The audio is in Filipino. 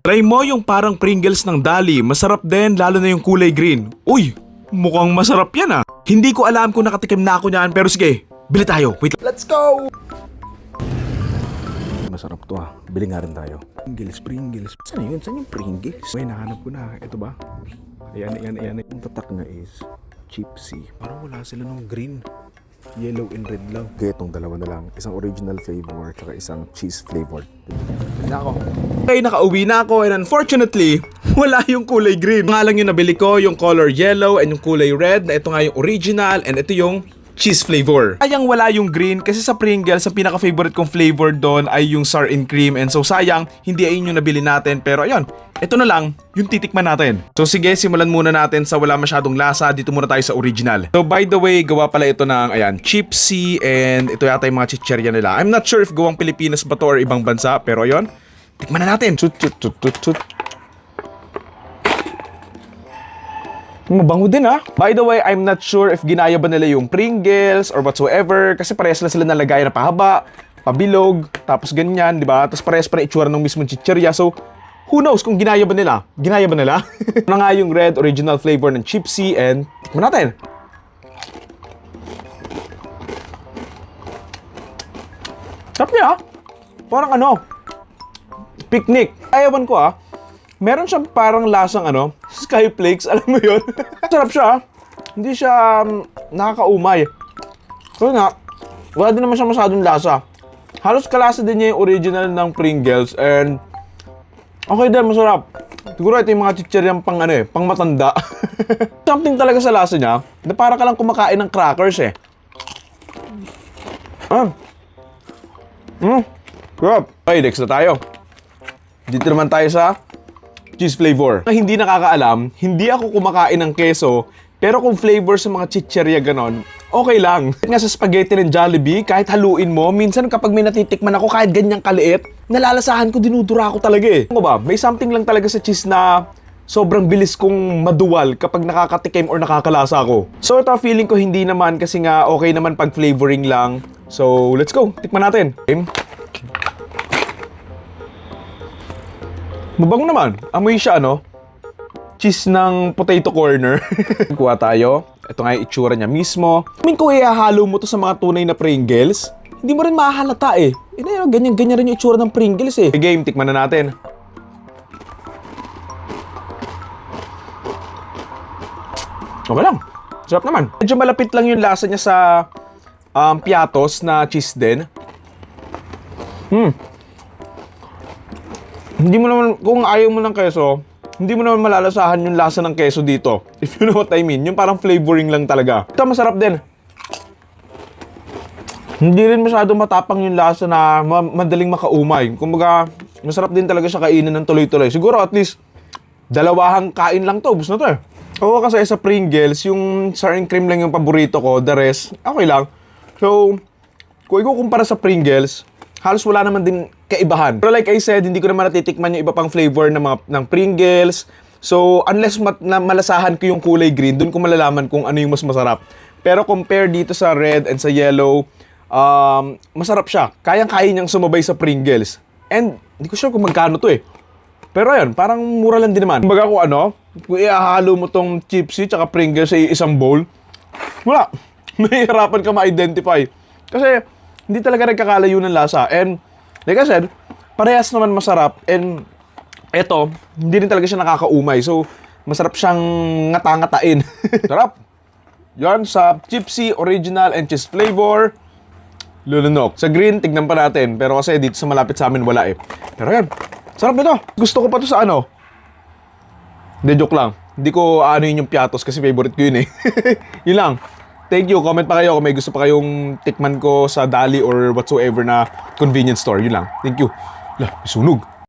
Try mo yung parang Pringles ng Dali. Masarap din, lalo na yung kulay green. Uy, mukhang masarap yan ah. Hindi ko alam kung nakatikim na ako niyan, pero sige, bili tayo. Wait, let's go! Masarap to ah. Bili nga rin tayo. Pringles. Saan yun? Saan yung Pringles? May nahanap ko na. Ito ba? Ayan. Yung tatak na is Chipsy. Parang wala sila nung green. Yellow and red lang. Kaya itong dalawa na lang. Isang original flavor tsaka isang cheese flavor. Okay, nakauwi na ako and unfortunately, wala yung kulay green. Nga lang yung nabili ko, yung color yellow and yung kulay red na ito nga yung original and ito yung cheese flavor. Sayang wala yung green kasi sa Pringles, ang pinaka-favorite kong flavor doon ay yung sour and cream and so sayang, hindi ayun yung nabili natin pero ayun, ito na lang yung titikman natin. So sige, simulan muna natin sa wala masyadong lasa, dito muna tayo sa original. So by the way, gawa pala ito ng ayan, Chipsy and ito yata yung mga chicherya nila. I'm not sure if gawang Pilipinas ba to or ibang bansa pero ayun, tikman na natin. Mabango din ah. By the way, I'm not sure if ginaya ba nila yung Pringles or whatsoever kasi parehas na sila nalagay na pahaba, pabilog, tapos ganyan, di ba? Tapos parehas pa na itsura ng mismong chicherya. So, who knows kung ginaya ba nila? Ginaya ba nila? Ito na nga yung red original flavor ng Chipsy and tikman natin. Sarap niya ah. Parang ano, picnic. Ayawan ko ah. Meron siyang parang lasang ano, skyflakes, alam mo yun? Sarap siya, hindi siya nakakaumay. So nga, wala din naman siya masyadong lasa. Halos kalasa din niya yung original ng Pringles and okay din, masarap. Siguro ito yung mga chicheryang pang ano pang matanda. Something talaga sa lasa niya, na para ka lang kumakain ng crackers eh. Sarap. Okay, next na tayo. Dito naman tayo sa cheese flavor. Hindi nakakaalam, hindi ako kumakain ng keso, pero kung flavor sa mga chicherya ganon, okay lang. Nga sa spaghetti ng Jollibee, kahit haluin mo, minsan kapag may natitikman ako kahit ganyang kaliit, nalalasahan ko, dinudura ko talaga eh. Ano ba? May something lang talaga sa cheese na sobrang bilis kong maduwal kapag nakakatikim or nakakalasa ako. So ito, feeling ko hindi naman kasi nga okay naman pag flavoring lang. So let's go, tikman natin. Mabango naman. Amoy siya ano? Cheese ng potato corner. Kuha tayo. Ito nga yung itsura niya mismo. Kung ihahalo mo to sa mga tunay na Pringles, hindi mo rin mahalata eh. Ganyan rin yung itsura ng Pringles eh. Game, tikman na natin. Okay lang. Sarap naman. Medyo malapit lang yung lasa niya sa piatos na cheese din. Hindi mo naman, kung ayaw mo ng keso, hindi mo naman malalasahan yung lasa ng keso dito. If you know what I mean, yung parang flavoring lang talaga. Ito masarap din. Hindi rin masyado matapang yung lasa na madaling makaumay. Kumbaga, masarap din talaga siya kainin ng tuloy-tuloy. Siguro at least, dalawahang kain lang to. Ubus na to eh. Oo, kasi sa Pringles, yung sour and cream lang yung paborito ko. The rest, okay lang. So, kung ikukumpara sa Pringles, halos wala naman din kaibahan. Pero like I said, hindi ko naman natitikman yung iba pang flavor ng Pringles. So, unless malasahan ko yung kulay green, dun ko malalaman kung ano yung mas masarap. Pero compare dito sa red and sa yellow, masarap siya. Kayang-kaya niyang sumabay sa Pringles. And, hindi ko sure kung magkano to eh. Pero ayun, parang mura lang din naman. Kumbaga kung ihahalo mo tong Chipsy tsaka Pringles sa isang bowl, wala. May hirapan ka ma-identify. Kasi, hindi talaga nagkakalayo ng lasa. And, like I said, parehas naman masarap. And, eto, hindi rin talaga siya nakakaumay. So, masarap siyang ngata-ngatain. Sarap. Yan, sa Chipsy, original and cheese flavor. Lulunok. Sa green, tignan pa natin. Pero kasi dito sa malapit sa amin, wala eh. Pero yan, sarap nito. Gusto ko pa to sa ano. Hindi, joke lang. Hindi ko yun yung piatos kasi favorite ko yun eh. Yun lang. Thank you. Comment pa kayo kung may gusto pa kayong tikman ko sa Dali or whatsoever na convenience store. Yun lang. Thank you. Lah, sunog.